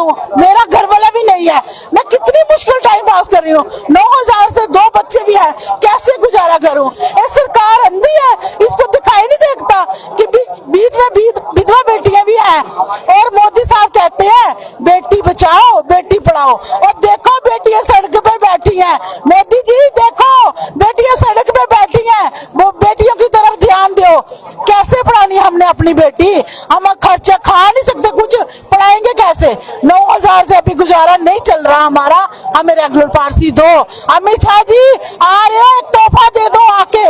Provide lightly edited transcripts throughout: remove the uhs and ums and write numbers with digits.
हूँ, मेरा घर वाला भी नहीं है, मैं कितनी मुश्किल टाइम पास कर रही हूँ। 9,000 से 2 बच्चे भी हैं, कैसे गुजारा करूँ? ये सरकार अंधी है, इसको दिखाई नहीं देता कि बीच में विधवा बेटियां भी हैं। और मोदी साहब कहते हैं बेटी बचाओ बेटी पढ़ाओ, और देखो बेटियां सड़क पे बैठी हैं। मोदी जी देखो बेटियां सड़क पे बैठी हैं, वो बेटियों की तरफ ध्यान दो। कैसे पढ़ानी हमने अपनी बेटी? हम खर्चा खा नहीं सकते, कुछ पढ़ाएंगे कैसे? 9,000 से अभी गुजारा नहीं चल रहा हमारा, हमें रेगुलर पारसी दो। अमित शाह जी आ रहे हो, एक तोहफा दे दो, आके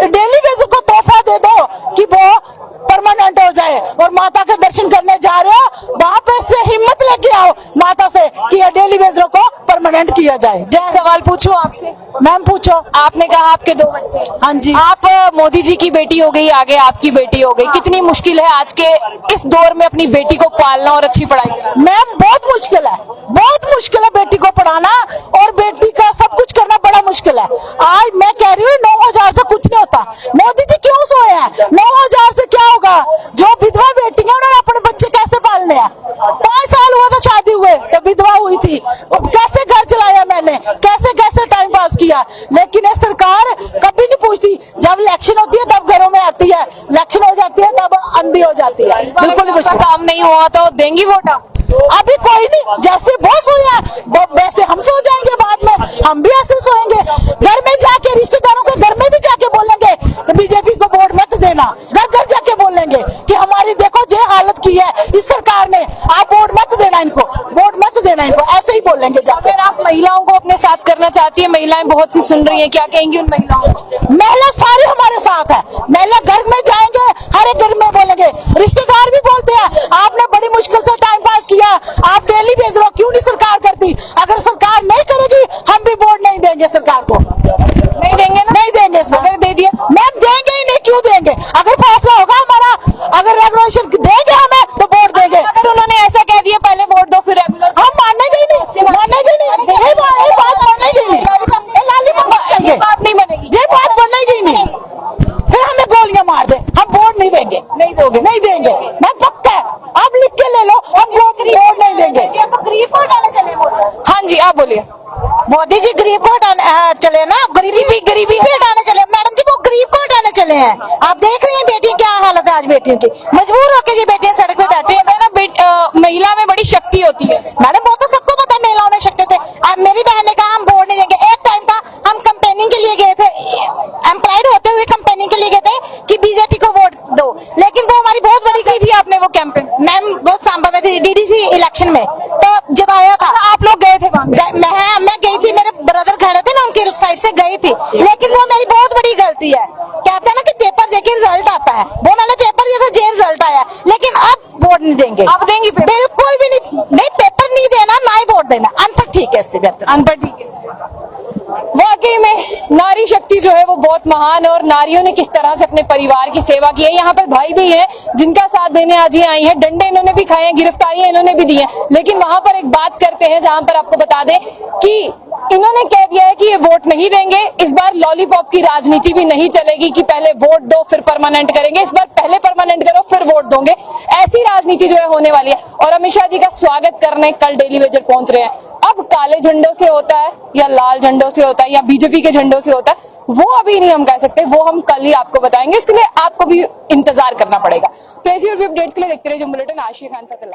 डेली बेसिस को तोहफा दे दो कि वो परमानेंट हो जाए। और माता के दर्शन करने जा रहे हो, वहां पे से हिम्मत लेके आओ माता से कि ये डेली बेसिस को परमानेंट किया जाए। सवाल पूछूं आपसे? मैम पूछो। आपने कहा आपके 2 बच्चे। हाँ जी। आप मोदी जी की बेटी हो गई, आगे आपकी बेटी हो गई, कितनी मुश्किल है आज के इस दौर में अपनी बेटी को पालना और अच्छी पढ़ाई करना? मैम बहुत मुश्किल है, बहुत मुश्किल है बेटी को पढ़ाना और बेटी का सब कुछ करना बड़ा मुश्किल है। आज मैं कह रही हूँ 9,000 से कुछ नहीं होता। मोदी जी क्यों सोए हैं? 9,000 से क्या होगा? जो विधवा बेटी है उन्होंने अपने बच्चे कैसे पालने हैं? 5 साल हुआ था शादी हुए तो विधवा हुई थी, कैसे घर चलाया मैंने, कैसे कैसे टाइम पास किया। लेकिन ये सरकार कभी नहीं पूछती, जब इलेक्शन होती है तब घरों में आती है, इलेक्शन हो जाती है तब अंधी हो जाती है। बिल्कुल नहीं पूछती। काम नहीं हुआ तो देंगी वोट आप? अभी कोई नहीं, जैसे बहुत सोए हैं वैसे हम सो जाएंगे, बाद में हम भी ऐसे सोएंगे। घर में जाके रिश्तेदारों के घर में भी जाके बोलेंगे कि बीजेपी को वोट मत देना, घर घर जाके बोलेंगे कि हमारी देखो ये हालत की है इस सरकार ने, आप वोट मत देना इनको, वोट मत देना इनको, ऐसे ही बोलेंगे जाके। अगर आप महिलाओं को अपने साथ करना चाहती है, महिलाएं बहुत सी सुन रही हैं, क्या कहेंगी उन महिलाओं को? महिला सारे हमारे साथ है, महिला घर में जाएंगे, हर एक घर में बोलेंगे, रिश्तेदार भी बोलते हैं आपने बड़ी मुश्किल से टाइम पास किया, आप डेली भेज रहे हो, क्यों नहीं सरकार करती? अगर सरकार नहीं करेगी हम भी वोट नहीं देंगे सरकार को। नहीं देंगे ना? नहीं देंगे इसमें। अगर दे दिया मैम देंगे ही नहीं, क्यों देंगे? अगर फैसला होगा हमारा, अगर रेगुलेशन देंगे हमें तो वोट देंगे। अगर उन्होंने ऐसा कह दिया पहले वोट दो फिर रेगुलर, हम मानेंगे ही नहीं, मानेंगे ही नहीं, ये बात मानेंगे ही नहीं, ये बात नहीं बनेगी, ये बात बनेगी ही नहीं। फिर हमें गोलियां मार दे, हम वोट नहीं देंगे। नहीं दोगे? नहीं देंगे, मैं पक्का है, आप लिख के ले लो, हम वोट नहीं देंगे। ये तो गरीब को हटाने चले वोट। हाँ जी आप बोलिए। मोदी जी गरीब को हटाने चले ना, गरीबी हटाने चले। मैडम जी वो गरीब को हटाने चले हैं। आप देख रही हैं बेटी क्या हालत है आज बेटियों की, मजबूर होकर ये बेटियां सड़क पे बैठी है ना। महिला में बड़ी शक्ति होती है मैडम, वो तो सबको पता है महिलाओं में शक्ति थे। अब मेरी बहन ने कहा हम वोट नहीं देंगे। एक टाइम था हम कंपेनिंग के लिए गए थे, एम्प्लॉयड होते हुए कंपेनिंग के लिए गए थे कि बीजेपी को वोट दो, लेकिन वो हमारी बहुत बड़ी की थी आपने वो कैंपेन? मैम बहुत सांबा में थी, डीडीसी इलेक्शन में तो जताया था। आप लोग गए थे वहाँ? मैं गई थी, मेरे ब्रदर खड़े थे, मैं उनके साइड से गई थी, लेकिन वो मेरी बहुत बड़ी गलती है। कहते हैं ना कि पेपर देके रिजल्ट आता है, वो मैंने पेपर दिया था, जे रिजल्ट आया, लेकिन अब वोट नहीं देंगे। आप देंगी पेपर? बिल्कुल भी नहीं, पेपर नहीं देना, ना ही वोट देना। अनपढ़ ठीक है, इससे बेहतर अनपढ़ ठीक है। वाकई में नारी शक्ति जो है वो बहुत महान है और नारियों ने किस तरह से अपने परिवार की सेवा की है। यहाँ पर भाई भी हैं जिनका साथ देने आज ये आई हैं, डंडे इन्होंने भी खाए हैं, गिरफ्तारियां इन्होंने भी दी हैं। लेकिन वहां पर एक बात करते हैं जहां पर आपको बता दें कि इन्होंने कह दिया है कि ये वोट नहीं देंगे। इस बार लॉलीपॉप की राजनीति भी नहीं चलेगी कि पहले वोट दो फिर परमानेंट करेंगे। इस बार पहले परमानेंट करो फिर वोट दोगे, ऐसी राजनीति जो है होने वाली है। और अमित शाह जी का स्वागत करने कल डेली वेजर पहुंच रहे हैं। अब काले झंडों से होता है या लाल झंडों से होता है या बीजेपी के झंडों से होता है, वो अभी नहीं हम कह सकते, वो हम कल ही आपको बताएंगे। इसके लिए आपको भी इंतजार करना पड़ेगा। तो ऐसी और भी अपडेट्स के लिए देखते रहिए जो बुलेटिन। आशिया खान साथ।